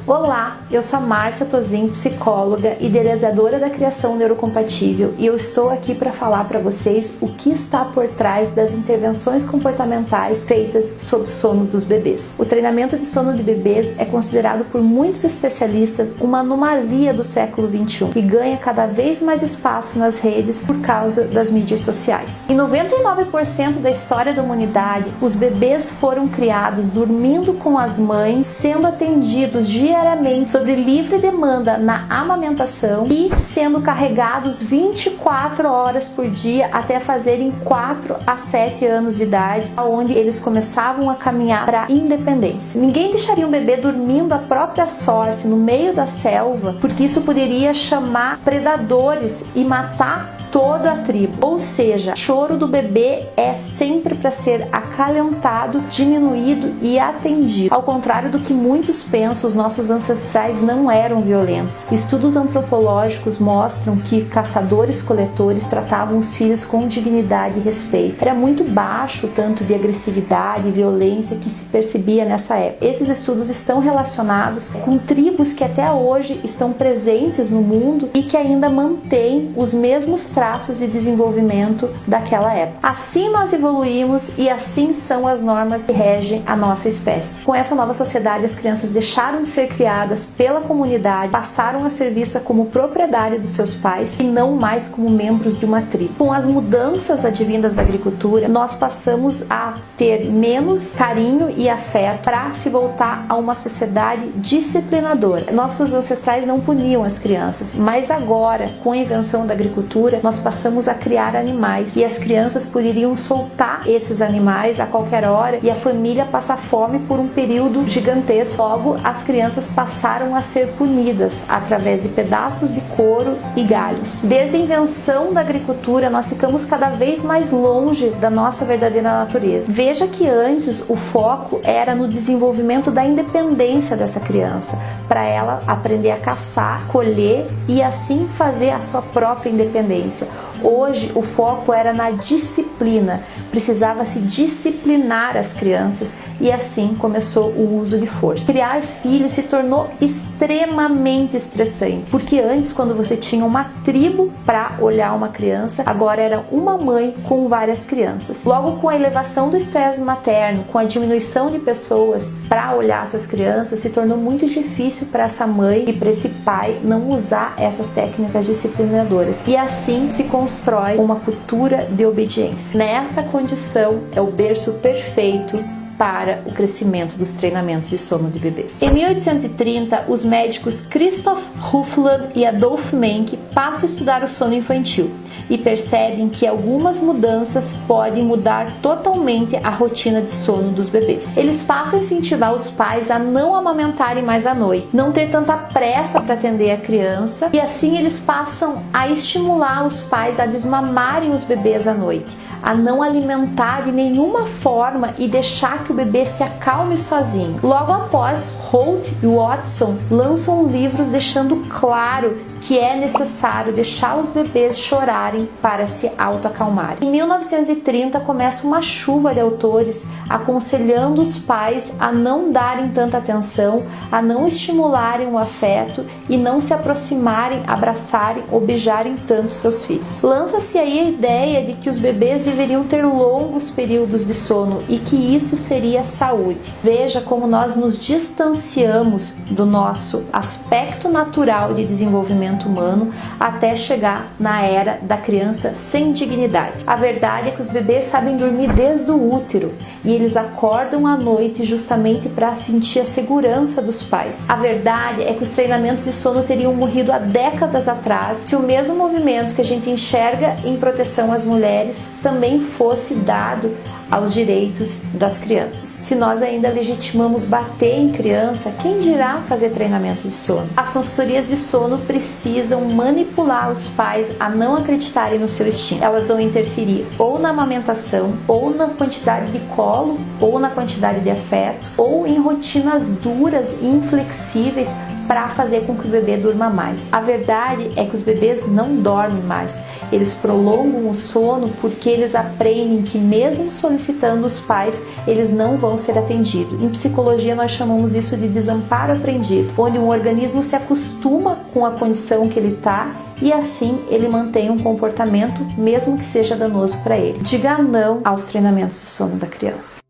Olá, eu sou a Márcia Tozin, psicóloga, idealizadora da criação neurocompatível, e eu estou aqui para falar para vocês o que está por trás das intervenções comportamentais feitas sobre o sono dos bebês. O treinamento de sono de bebês é considerado por muitos especialistas uma anomalia do século XXI e ganha cada vez mais espaço nas redes por causa das mídias sociais. Em 99% da história da humanidade, os bebês foram criados dormindo com as mães, sendo atendidos diariamente sobre livre demanda na amamentação e sendo carregados 24 horas por dia até fazerem 4 a 7 anos de idade, onde eles começavam a caminhar para a independência. Ninguém deixaria um bebê dormindo à própria sorte no meio da selva, porque isso poderia chamar predadores e matar toda a tribo. Ou seja, o choro do bebê é sempre para ser acalentado, diminuído e atendido. Ao contrário do que muitos pensam, os nossos ancestrais não eram violentos. Estudos antropológicos mostram que caçadores-coletores tratavam os filhos com dignidade e respeito. Era muito baixo o tanto de agressividade e violência que se percebia nessa época. Esses estudos estão relacionados com tribos que até hoje estão presentes no mundo e que ainda mantêm os mesmos traços de desenvolvimento daquela época. Assim nós evoluímos e assim são as normas que regem a nossa espécie. Com essa nova sociedade, as crianças deixaram de ser criadas pela comunidade, passaram a ser vistas como propriedade dos seus pais e não mais como membros de uma tribo. Com as mudanças advindas da agricultura, nós passamos a ter menos carinho e afeto para se voltar a uma sociedade disciplinadora. Nossos ancestrais não puniam as crianças, mas agora, com a invenção da agricultura, nós passamos a criar animais e as crianças poderiam soltar esses animais a qualquer hora e a família passa fome por um período gigantesco. Logo, as crianças passaram a ser punidas através de pedaços de couro e galhos. Desde a invenção da agricultura, nós ficamos cada vez mais longe da nossa verdadeira natureza. Veja que antes o foco era no desenvolvimento da independência dessa criança, para ela aprender a caçar, colher e assim fazer a sua própria independência. Hoje o foco era na disciplina, precisava se disciplinar as crianças e assim começou o uso de força. Criar filhos se tornou extremamente estressante, porque antes, quando você tinha uma tribo para olhar uma criança, agora era uma mãe com várias crianças. Logo, com a elevação do estresse materno, com a diminuição de pessoas para olhar essas crianças, se tornou muito difícil para essa mãe e para esse pai não usar essas técnicas disciplinadoras. E assim se constrói uma cultura de obediência. Nessa condição é o berço perfeito para o crescimento dos treinamentos de sono de bebês. Em 1830, os médicos Christoph Hufeland e Adolf Menck passam a estudar o sono infantil e percebem que algumas mudanças podem mudar totalmente a rotina de sono dos bebês. Eles passam a incentivar os pais a não amamentarem mais à noite, não ter tanta pressa para atender a criança, e assim eles passam a estimular os pais a desmamarem os bebês à noite, a não alimentar de nenhuma forma e deixar que o bebê se acalme sozinho. Logo após, Holt e Watson lançam livros deixando claro que é necessário deixar os bebês chorarem para se autoacalmarem. Em 1930 começa uma chuva de autores aconselhando os pais a não darem tanta atenção, a não estimularem o afeto e não se aproximarem, abraçarem ou beijarem tanto seus filhos. Lança-se aí a ideia de que os bebês deveriam ter longos períodos de sono e que isso seria saúde. Veja como nós nos distanciamos do nosso aspecto natural de desenvolvimento humano até chegar na era da criança sem dignidade. A verdade é que os bebês sabem dormir desde o útero e eles acordam à noite justamente para sentir a segurança dos pais. A verdade é que os treinamentos de sono teriam morrido há décadas atrás se o mesmo movimento que a gente enxerga em proteção às mulheres também fosse dado aos direitos das crianças. Se nós ainda legitimamos bater em criança, quem dirá fazer treinamento de sono? As consultorias de sono precisam manipular os pais a não acreditarem no seu instinto. Elas vão interferir ou na amamentação, ou na quantidade de colo, ou na quantidade de afeto, ou em rotinas duras e inflexíveis para fazer com que o bebê durma mais. A verdade é que os bebês não dormem mais, eles prolongam o sono porque eles aprendem que mesmo solicitando os pais, eles não vão ser atendidos. Em psicologia nós chamamos isso de desamparo aprendido, onde o organismo se acostuma com a condição que ele está e assim ele mantém um comportamento mesmo que seja danoso para ele. Diga não aos treinamentos de sono da criança.